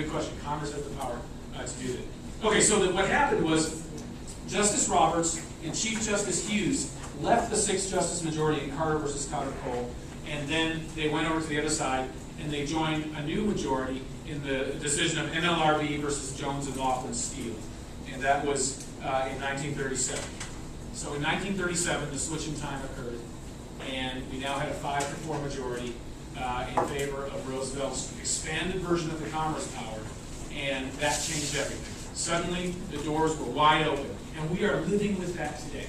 Good question. Congress has the power to do that. Okay, so what happened was Justice Roberts and Chief Justice Hughes left the 6-justice majority in Carter versus Cotter Cole, and then they went over to the other side and they joined a new majority in the decision of NLRB versus Jones and Laughlin Steel, and that was in 1937. So in 1937, the switch in time occurred, and we now had a 5-4 majority in favor of Roosevelt's expanded version of the Commerce Power, and that changed everything. Suddenly, the doors were wide open, and we are living with that today.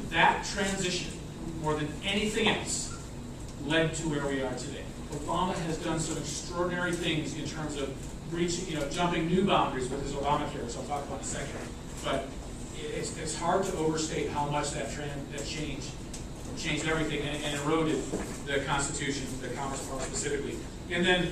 That transition, more than anything else, led to where we are today. Obama has done some extraordinary things in terms of breaching, jumping new boundaries with his Obamacare, which I'll talk about in a second. But it's hard to overstate how much that changed everything and eroded the Constitution, the Commerce Clause specifically. And then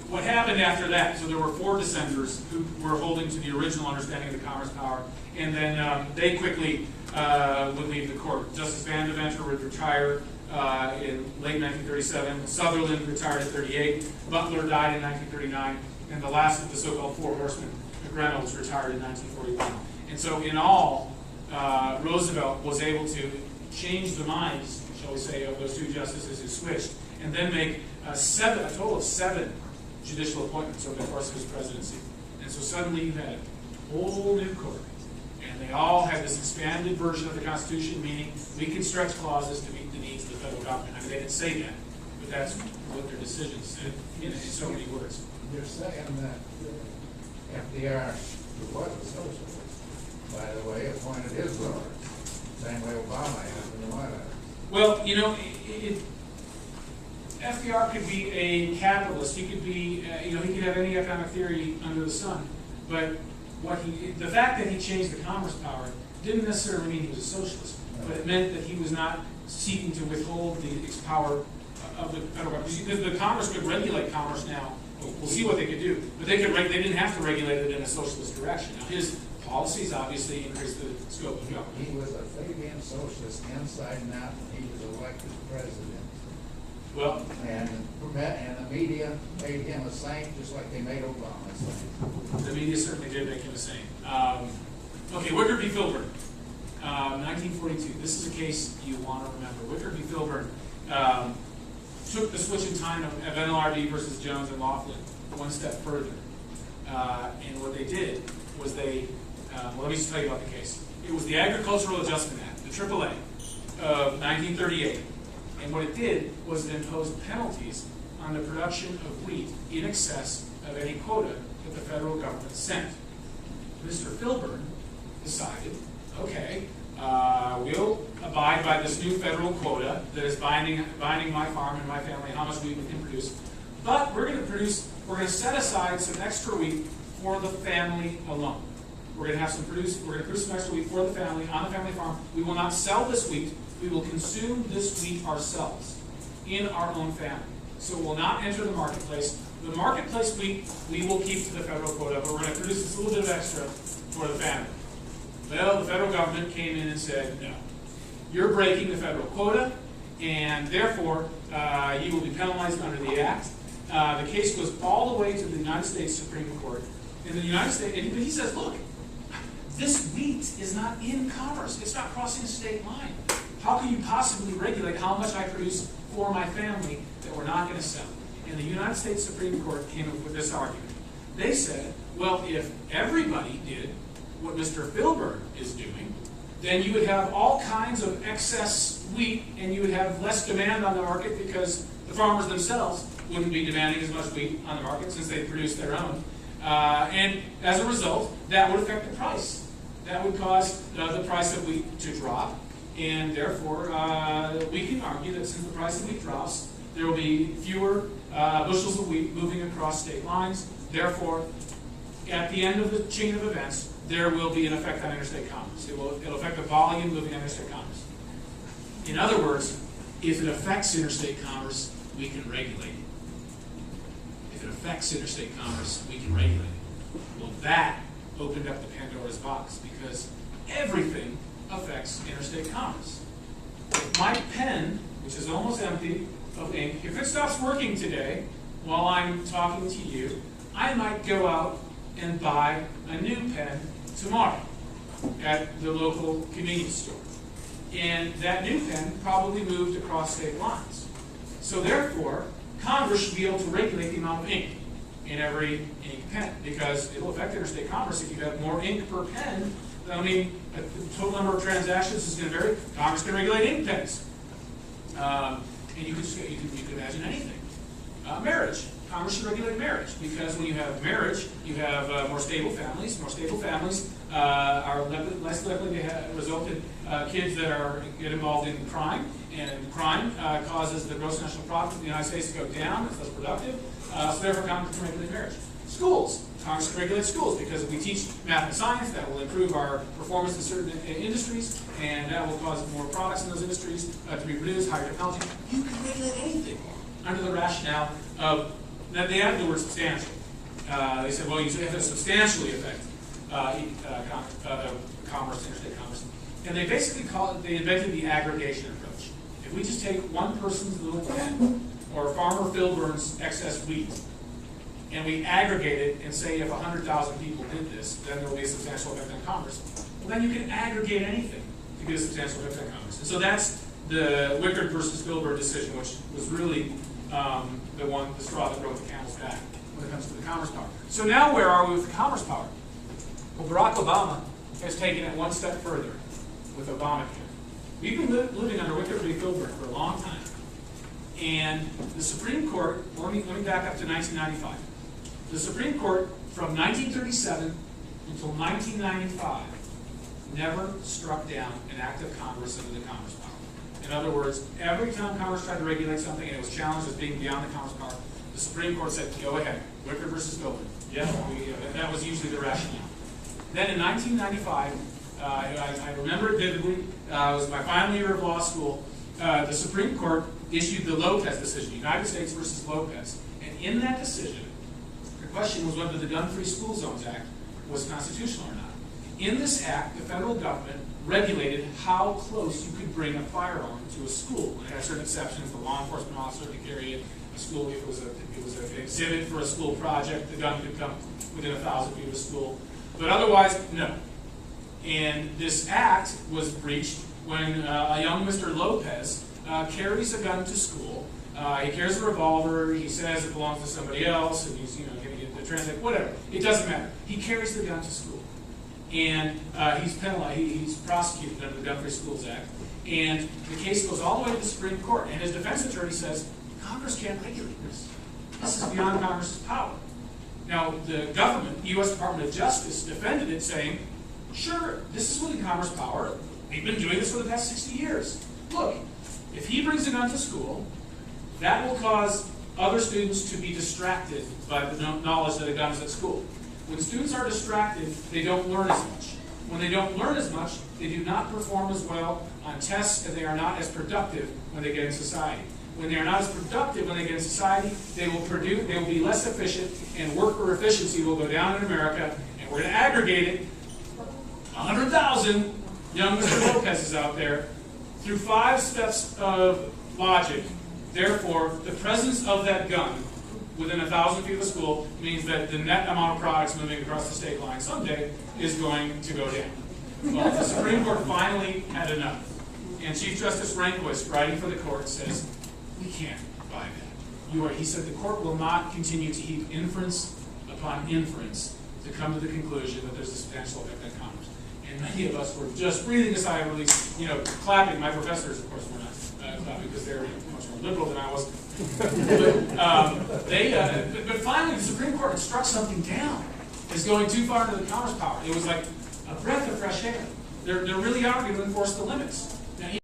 what happened after that, so there were 4 dissenters who were holding to the original understanding of the Commerce Power, and then they quickly would leave the court. Justice Van Deventer would retire in late 1937, Sutherland retired at 38, Butler died in 1939, and the last of the so-called 4 horsemen, McReynolds, retired in 1941. And so in all, Roosevelt was able to change the minds, shall we say, of those 2 justices who switched, and then make a total of 7 judicial appointments over the course of his presidency. And so suddenly you had a whole new court, and they all had this expanded version of the Constitution, meaning we can stretch clauses to meet the needs of the federal government. I mean, they didn't say that, but that's what their decisions said in so many words. You're saying that FDR, who was a socialist, by the way, appointed his lawyers, same way Obama has in the White House. Well, FDR could be a capitalist. He could be, he could have any economic theory under the sun. But the fact that he changed the Commerce Power didn't necessarily mean he was a socialist, but it meant that he was not seeking to withhold the power of the federal government. Because the Congress could regulate commerce now. We'll see what they could do, but they didn't have to regulate it in a socialist direction. Now, his policies obviously increased the scope of government. He was a Fabian socialist inside and out when he was elected president. Well, and the media made him a saint, just like they made Obama a saint. The media certainly did make him a saint. Okay, Wicker v. Filburn, 1942. This is a case you want to remember. Wicker v. Filburn took the switch in time of NLRB versus Jones and Laughlin one step further. And what they did was let me just tell you about the case. It was the Agricultural Adjustment Act, the AAA, of 1938. And what it did was it imposed penalties on the production of wheat in excess of any quota that the federal government sent. Mr. Filburn decided, okay, we'll abide by this new federal quota that is binding my farm and my family how much wheat we can produce, but we're going to set aside some extra wheat for the family alone. We're going to produce some extra wheat for the family on the family farm. We will not sell this wheat. We will consume this wheat ourselves in our own family. So it will not enter the marketplace. The marketplace wheat we will keep to the federal quota, but we're going to produce this little bit of extra for the family. Well, the federal government came in and said, no, you're breaking the federal quota, and therefore you will be penalized under the Act. The case goes all the way to the United States Supreme Court. In the United States, and he says, look, this wheat is not in commerce. It's not crossing a state line. How can you possibly regulate how much I produce for my family that we're not going to sell? And the United States Supreme Court came up with this argument. They said, well, if everybody did what Mr. Filburn is doing, then you would have all kinds of excess wheat and you would have less demand on the market because the farmers themselves wouldn't be demanding as much wheat on the market since they produce their own. And as a result, that would affect the price. That would cause the price of wheat to drop. And therefore, we can argue that since the price of wheat drops, there will be fewer bushels of wheat moving across state lines. Therefore, at the end of the chain of events, there will be an effect on interstate commerce. It'll affect the volume moving on interstate commerce. In other words, if it affects interstate commerce, we can regulate it. If it affects interstate commerce, we can regulate it. Well, that opened up the Pandora's box because everything affects interstate commerce. If my pen, which is almost empty of ink, if it stops working today while I'm talking to you, I might go out and buy a new pen tomorrow at the local convenience store. And that new pen probably moved across state lines. So therefore, Congress should be able to regulate the amount of ink in every ink pen, because it will affect interstate commerce if you have more ink per pen. I mean, the total number of transactions is going to vary. Congress can regulate ink pens. And you could imagine anything. Marriage. Congress should regulate marriage, because when you have marriage, you have more stable families. More stable families are less likely to result in kids that get involved in crime, and crime causes the gross national profit of the United States to go down. It's less productive. So therefore, Congress can regulate marriage. Schools. Congress can regulate schools, because if we teach math and science, that will improve our performance in certain industries, and that will cause more products in those industries to be produced, higher technology. You can regulate anything under the rationale of, now they added the word substantial. They said, well, you have to substantially affect commerce, interstate commerce. And they basically they invented the aggregation approach. If we just take one person's little pen, or Farmer Filburn's excess wheat, and we aggregate it and say if 100,000 people did this, then there will be a substantial effect on commerce. Well, then you can aggregate anything to get a substantial effect on commerce. And so that's the Wickard versus Filburn decision, which was really the straw that broke the camel's back when it comes to the commerce power. So now where are we with the commerce power? Well, Barack Obama has taken it one step further with Obamacare. We've been living under Wickard v. Filburn for a long time. And the Supreme Court, let me back up to 1995. The Supreme Court, from 1937 until 1995, never struck down an act of Congress under the commerce power. In other words, every time Congress tried to regulate something and it was challenged as being beyond the commerce power, the Supreme Court said, go ahead, Wickard versus Filburn. Yeah, that was usually the rationale. Then in 1995, I remember it vividly, it was my final year of law school, the Supreme Court issued the Lopez decision, United States versus Lopez. And in that decision, the question was whether the Gun-Free School Zones Act was constitutional or not. In this act, the federal government regulated how close you could bring a firearm to a school. It had certain exceptions. The law enforcement officer could carry it. A school, if it was an exhibit for a school project, the gun could come within 1,000 feet of a school. But otherwise, no. And this act was breached when a young Mr. Lopez carries a gun to school. He carries a revolver. He says it belongs to somebody else, and he's going to get the translate, whatever. It doesn't matter. He carries the gun to school, and he's penalized. He's prosecuted under the Gun-Free Schools Act, and the case goes all the way to the Supreme Court. And his defense attorney says Congress can't regulate this. This is beyond Congress's power. Now, the government, the U.S. Department of Justice, defended it, saying, sure, this is within Congress power. We've been doing this for the past 60 years. Look, if he brings a gun to school, that will cause other students to be distracted by the knowledge that a gun is at school. When students are distracted, they don't learn as much. When they don't learn as much, they do not perform as well on tests, and they are not as productive when they get in society. When they are not as productive when they get in society, they will be less efficient, and worker efficiency will go down in America, and we're going to aggregate it. 100,000 young Mr. Lopez's out there through 5 steps of logic. Therefore, the presence of that gun within 1,000 feet of a school means that the net amount of products moving across the state line someday is going to go down. Well, the Supreme Court finally had enough. And Chief Justice Rehnquist, writing for the court, says, we can't buy that. He said the court will not continue to heap inference upon inference to come to the conclusion that there's a substantial effect on commerce. And many of us were just breathing a sigh of release, clapping. My professors, of course, were not clapping because they're much more liberal than I was. But finally, the Supreme Court had struck something down as going too far into the commerce power. It was like a breath of fresh air. They're really are going to enforce the limits.